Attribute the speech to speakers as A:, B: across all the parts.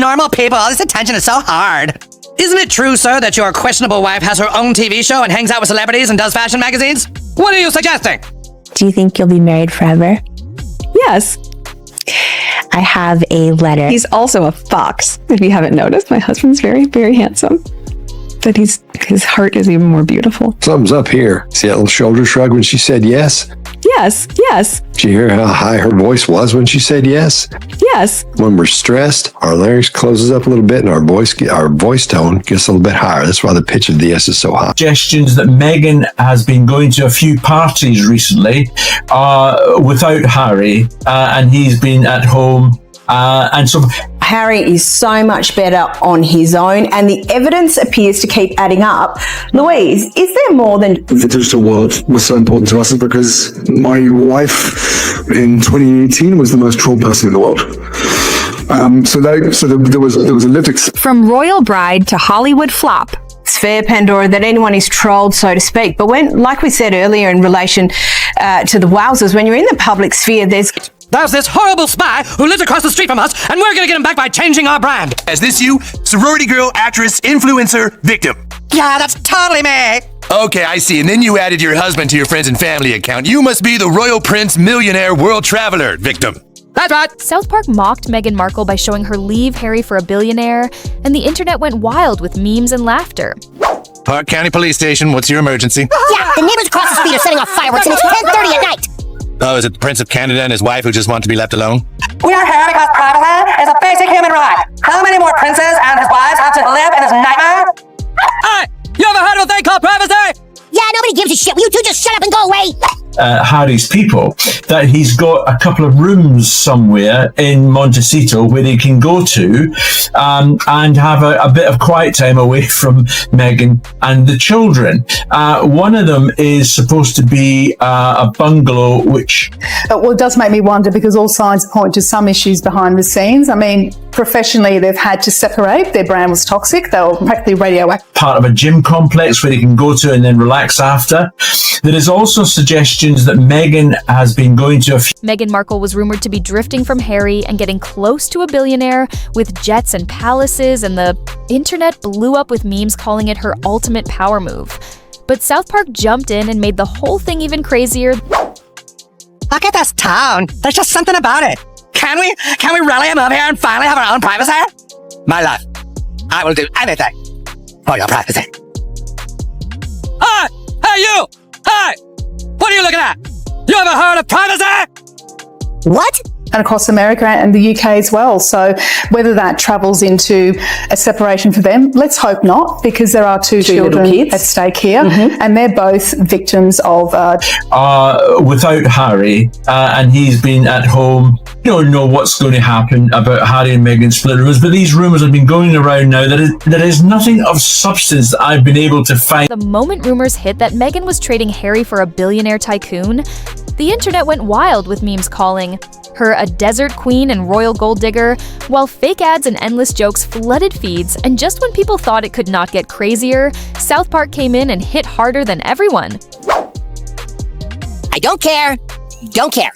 A: normal people. This attention is so hard. Isn't it true, sir, that your questionable wife has her own TV show and hangs out with celebrities and does fashion magazines? What are you suggesting?
B: Do you think you'll be married forever?
C: Yes.
B: I have a letter.
C: He's also a fox. If you haven't noticed, my husband's very, very handsome. But his heart is even more beautiful.
D: Something's up here. See that little shoulder shrug when she said yes?
C: Yes, yes,
D: Did you hear how high her voice was when she said yes?
C: yes.
D: When we're stressed, our larynx closes up a little bit and our voice tone gets a little bit higher. That's why the pitch of the S is so high.
E: Suggestions that Meghan has been going to a few parties recently without Harry, and he's been at home. And so
F: Harry is so much better on his own, and the evidence appears to keep adding up. Louise, is there more than...
G: The digital world was so important to us because my wife in 2018 was the most trolled person in the world. So there was a lived experience.
H: From royal bride to Hollywood flop.
F: It's fair, Pandora, that anyone is trolled, so to speak. But when, like we said earlier in relation to the wowzers, when you're in the public sphere, there's
A: this horrible spy who lives across the street from us, and we're gonna get him back by changing our brand.
I: Is this you? Sorority girl, actress, influencer, victim.
A: Yeah, that's totally me.
I: Okay, I see. And then you added your husband to your friends and family account. You must be the royal prince, millionaire, world traveler victim.
A: That's right.
J: South Park mocked Meghan Markle by showing her leave Harry for a billionaire, and the internet went wild with memes and laughter.
I: Park County Police Station, what's your emergency?
K: Yeah, the neighbors across the street are setting off fireworks and it's 10:30 at night.
I: Oh, is it the Prince of Canada and his wife who just want to be left alone?
A: We are here because privacy is a basic human right. How many more princes and his wives have to live in this nightmare? Hey, you ever heard of a thing called privacy?
K: Yeah, nobody gives a shit. Will you two just shut up and go away?
E: Harry's people, that he's got a couple of rooms somewhere in Montecito where they can go to and have a bit of quiet time away from Meghan and the children. One of them is supposed to be a bungalow, which...
L: Well, it does make me wonder because all signs point to some issues behind the scenes. I mean, professionally, they've had to separate. Their brand was toxic. They were practically radioactive.
E: Part of a gym complex where they can go to and then relax after. There is also suggestions that Meghan has been going to a few...
J: Meghan Markle was rumored to be drifting from Harry and getting close to a billionaire with jets and palaces, and the internet blew up with memes calling it her ultimate power move. But South Park jumped in and made the whole thing even crazier.
A: Look at this town. There's just something about it. Can we really move here and finally have our own privacy? My love, I will do anything for your privacy. Hi! Hey, you! Hi! What are you looking at? You ever heard of privacy?
K: What?
L: And across America and the UK as well. So whether that travels into a separation for them, let's hope not, because there are two children at stake here, and they're both victims of...
E: without Harry, and he's been at home. You don't know what's going to happen about Harry and Meghan split rumors, but these rumors have been going around now. There is nothing of substance that I've been able to find.
J: The moment rumors hit that Meghan was trading Harry for a billionaire tycoon, the internet went wild with memes calling her a desert queen and royal gold digger, while fake ads and endless jokes flooded feeds, and just when people thought it could not get crazier, South Park came in and hit harder than everyone.
K: I don't care. Don't care.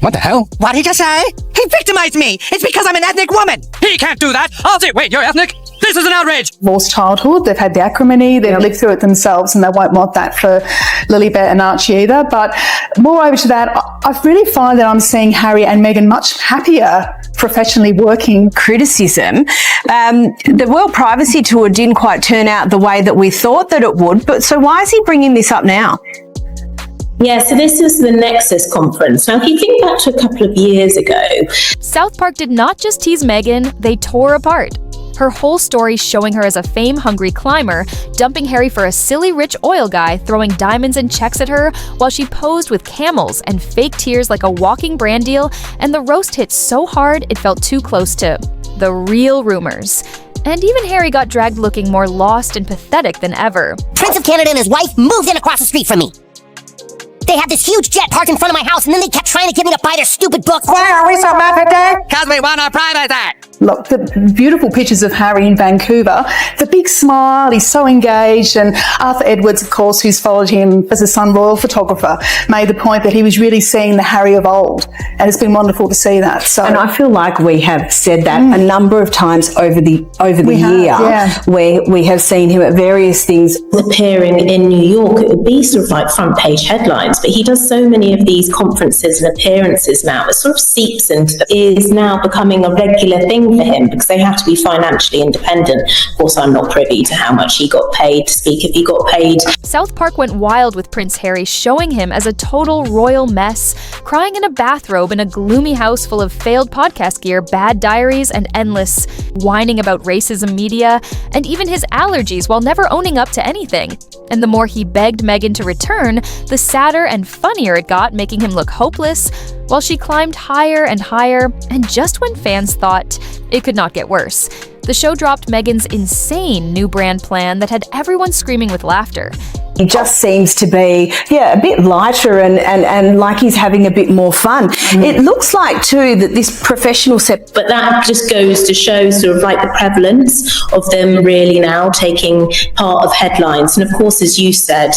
A: What the hell? What did he just say? He victimized me! It's because I'm an ethnic woman! He can't do that! I'll say, wait, you're ethnic? This is an outrage!
L: Divorced childhood, they've had the acrimony, they've lived through it themselves, and they won't want that for Lilibet and Archie either. But moreover to that, I really find that I'm seeing Harry and Meghan much happier professionally working.
F: Criticism. The World Privacy Tour didn't quite turn out the way that we thought that it would, but so why is he bringing this up now?
M: Yeah, so this was the Nexus conference. Now, if you think back to a couple of years ago...
J: South Park did not just tease Meghan, they tore apart. Her whole story showing her as a fame-hungry climber, dumping Harry for a silly rich oil guy, throwing diamonds and checks at her, while she posed with camels and fake tears like a walking brand deal, and the roast hit so hard it felt too close to the real rumors. And even Harry got dragged looking more lost and pathetic than ever.
K: Prince of Canada and his wife moved in across the street from me. They had this huge jet parked in front of my house, and then they kept trying to get me to buy their stupid book.
A: Why are we so mad today? Because we want our privacy.
L: look, the beautiful pictures of Harry in Vancouver, the big smile, he's so engaged, and Arthur Edwards, of course, who's followed him as a Sun Royal photographer, made the point that he was really seeing the Harry of old, and it's been wonderful to see that. So,
N: and I feel like we have said that a number of times over the year, where we have seen him at various things
M: appearing in New York. It would be sort of like front page headlines, but he does so many of these conferences and appearances now. It sort of seeps into is now becoming a regular thing for him because they have to be financially independent. Of course, I'm not privy to how much he got paid to speak, if he got paid.
J: South Park went wild with Prince Harry, showing him as a total royal mess, crying in a bathrobe in a gloomy house full of failed podcast gear, bad diaries, and endless whining about racism media, and even his allergies while never owning up to anything. And the more he begged Meghan to return, the sadder and funnier it got, making him look hopeless, while she climbed higher and higher, and just when fans thought it could not get worse, the show dropped Meghan's insane new brand plan that had everyone screaming with laughter.
N: He just seems to be, a bit lighter and like he's having a bit more fun. It looks like, too, that this professional
M: But that just goes to show sort of like the prevalence of them really now taking part of headlines. And of course, as you said,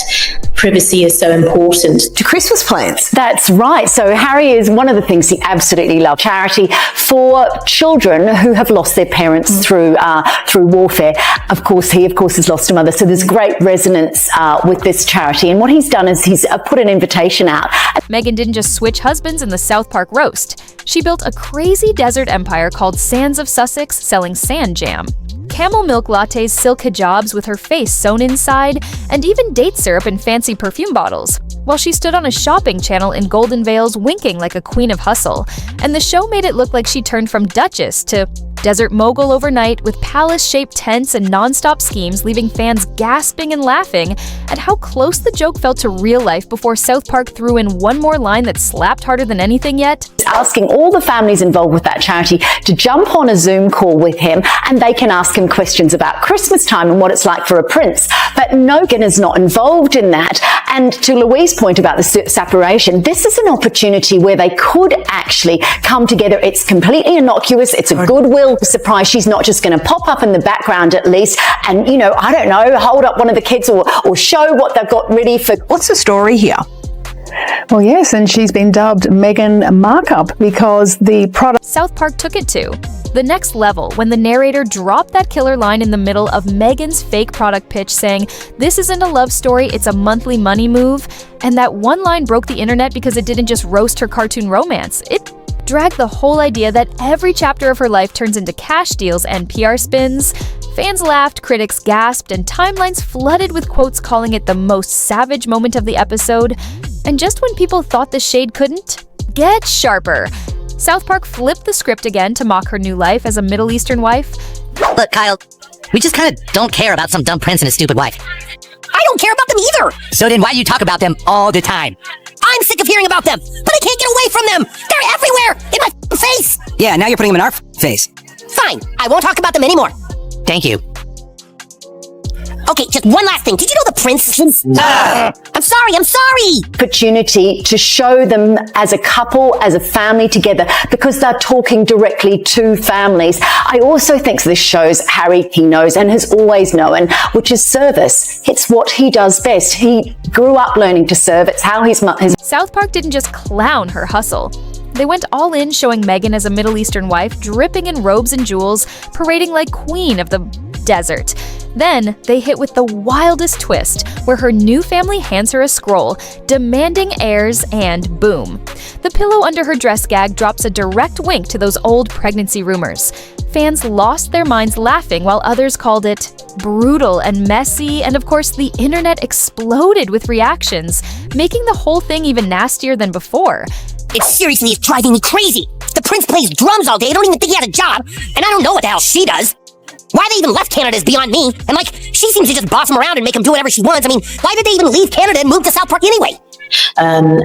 M: privacy is so important.
N: To Christmas plans.
O: That's right. So Harry is one of the things he absolutely loves. Charity for children who have lost their parents through warfare. Of course, he has lost a mother. So there's great resonance with this charity. And what he's done is he's put an invitation out.
J: Meghan didn't just switch husbands in the South Park roast. She built a crazy desert empire called Sands of Sussex, selling sand jam, camel milk lattes, silk hijabs with her face sewn inside, and even date syrup in fancy perfume bottles, while she stood on a shopping channel in golden veils winking like a queen of hustle. And the show made it look like she turned from Duchess to desert mogul overnight, with palace-shaped tents and non-stop schemes, leaving fans gasping and laughing at how close the joke felt to real life before South Park threw in one more line that slapped harder than anything yet.
O: Asking all the families involved with that charity to jump on a Zoom call with him, and they can ask him questions about Christmas time and what it's like for a prince. But Meghan is not involved in that. And to Louise's point about the separation, this is an opportunity where they could actually come together. It's completely innocuous. It's a goodwill surprise. She's not just going to pop up in the background at least and, I don't know, hold up one of the kids or show what they've got ready for.
F: What's the story here?
L: Well, yes, and she's been dubbed Meghan Markle because the product
J: South Park took it to the next level when the narrator dropped that killer line in the middle of Meghan's fake product pitch saying, "This isn't a love story, it's a monthly money move." And that one line broke the internet because it didn't just roast her cartoon romance. It dragged the whole idea that every chapter of her life turns into cash deals and PR spins. Fans laughed, critics gasped, and timelines flooded with quotes calling it the most savage moment of the episode. And just when people thought the shade couldn't get sharper, South Park flipped the script again to mock her new life as a Middle Eastern wife.
K: Look, Kyle, we just kind of don't care about some dumb prince and his stupid wife. I don't care about them either. So then why do you talk about them all the time? I'm sick of hearing about them, but I can't get away from them. They're everywhere, in my face.
A: Yeah, now you're putting them in our face.
K: Fine, I won't talk about them anymore.
A: Thank you.
K: Okay, just one last thing. Did you know the prince? I'm sorry.
O: Opportunity to show them as a couple, as a family together, because they're talking directly to families. I also think this shows Harry, he knows and has always known, which is service. It's what he does best. He grew up learning to serve. It's how his
J: South Park didn't just clown her hustle. They went all in, showing Meghan as a Middle Eastern wife, dripping in robes and jewels, parading like queen of the desert. Then they hit with the wildest twist, where her new family hands her a scroll, demanding heirs, and boom. The pillow under her dress gag drops a direct wink to those old pregnancy rumors. Fans lost their minds laughing while others called it brutal and messy, and of course the internet exploded with reactions, making the whole thing even nastier than before.
K: It seriously is driving me crazy. The prince plays drums all day. I don't even think he had a job, and I don't know what the hell she does. Why they even left Canada is beyond me. And she seems to just boss him around and make him do whatever she wants. I mean, why did they even leave Canada and move to South Park anyway?
M: And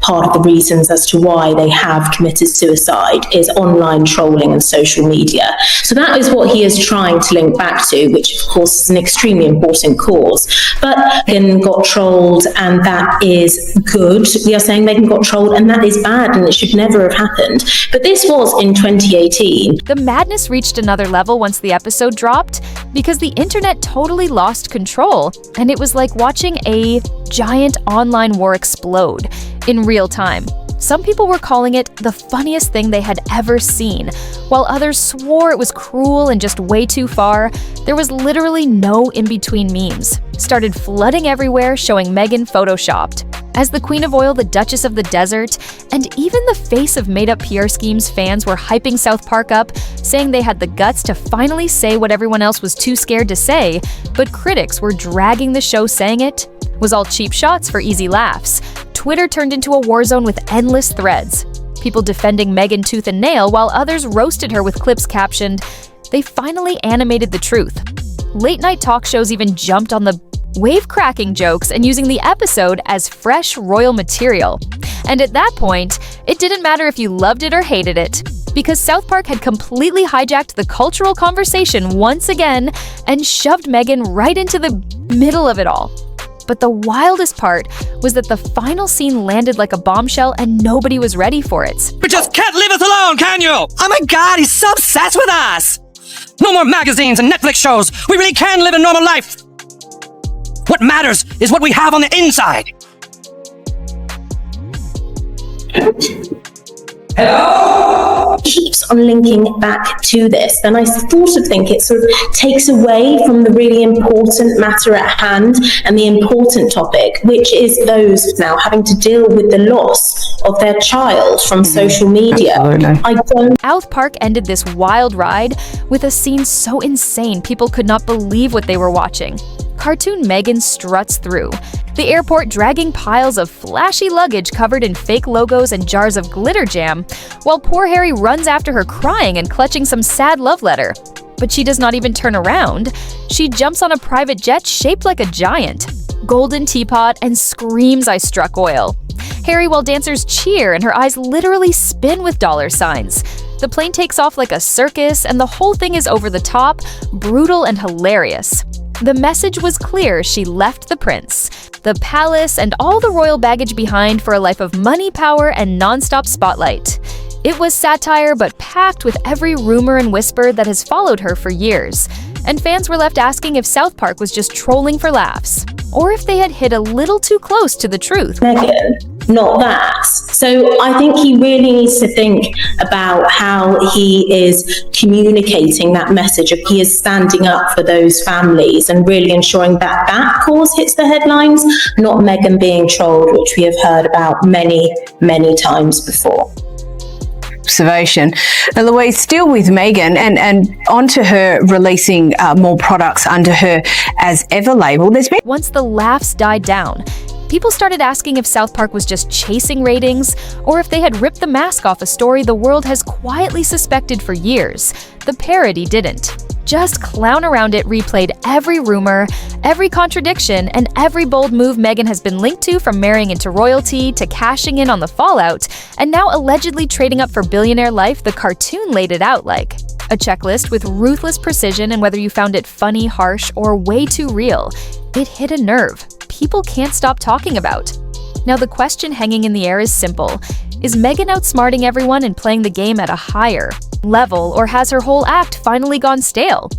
M: part of the reasons as to why they have committed suicide is online trolling and social media. So that is what he is trying to link back to, which of course is an extremely important cause. But Meghan got trolled, and that is good. We are saying Meghan got trolled, and that is bad, and it should never have happened. But this was in 2018.
J: The madness reached another level once the episode dropped, because the internet totally lost control, and it was like watching a giant online war explode in real time. Some people were calling it the funniest thing they had ever seen, while others swore it was cruel and just way too far. There was literally no in-between memes. Started flooding everywhere, showing Meghan photoshopped as the Queen of Oil, the Duchess of the Desert, and even the face of made-up PR schemes fans were hyping South Park up, saying they had the guts to finally say what everyone else was too scared to say, but critics were dragging the show saying it was all cheap shots for easy laughs. Twitter turned into a war zone with endless threads. People defending Meghan tooth and nail, while others roasted her with clips captioned, "They finally animated the truth." Late-night talk shows even jumped on the wave-cracking jokes and using the episode as fresh royal material. And at that point, it didn't matter if you loved it or hated it, because South Park had completely hijacked the cultural conversation once again and shoved Meghan right into the middle of it all. But the wildest part was that the final scene landed like a bombshell and nobody was ready for it.
A: You just can't leave us alone, can you? Oh my God, he's so obsessed with us. No more magazines and Netflix shows. We really can live a normal life. What matters is what we have on the inside.
M: Keeps on linking back to this, then I sort of think it sort of takes away from the really important matter at hand and the important topic, which is those now having to deal with the loss of their child from social media.
J: South Park ended this wild ride with a scene so insane people could not believe what they were watching. Cartoon Meghan struts through the airport dragging piles of flashy luggage covered in fake logos and jars of glitter jam, while poor Harry runs after her crying and clutching some sad love letter. But she does not even turn around. She jumps on a private jet shaped like a giant, golden teapot, and screams, "I struck oil." Harry, while dancers cheer and her eyes literally spin with dollar signs. The plane takes off like a circus, and the whole thing is over the top, brutal, and hilarious. The message was clear: she left the prince, the palace, and all the royal baggage behind for a life of money, power, and non-stop spotlight. It was satire, but packed with every rumor and whisper that has followed her for years. And fans were left asking if South Park was just trolling for laughs, or if they had hit a little too close to the truth.
M: Meghan, not that. So I think he really needs to think about how he is communicating that message. If he is standing up for those families and really ensuring that that cause hits the headlines, not Meghan being trolled, which we have heard about many, many times before.
F: Observation. Now, Louise, still with Meghan and onto her releasing more products under her As Ever label.
J: Once the laughs died down, people started asking if South Park was just chasing ratings, or if they had ripped the mask off a story the world has quietly suspected for years. The parody didn't. Just clown around it replayed every rumor, every contradiction, and every bold move Meghan has been linked to, from marrying into royalty to cashing in on the fallout, and now allegedly trading up for billionaire life. The cartoon laid it out like a checklist with ruthless precision, and whether you found it funny, harsh, or way too real, it hit a nerve people can't stop talking about. Now, the question hanging in the air is simple. Is Meghan outsmarting everyone and playing the game at a higher level, or has her whole act finally gone stale?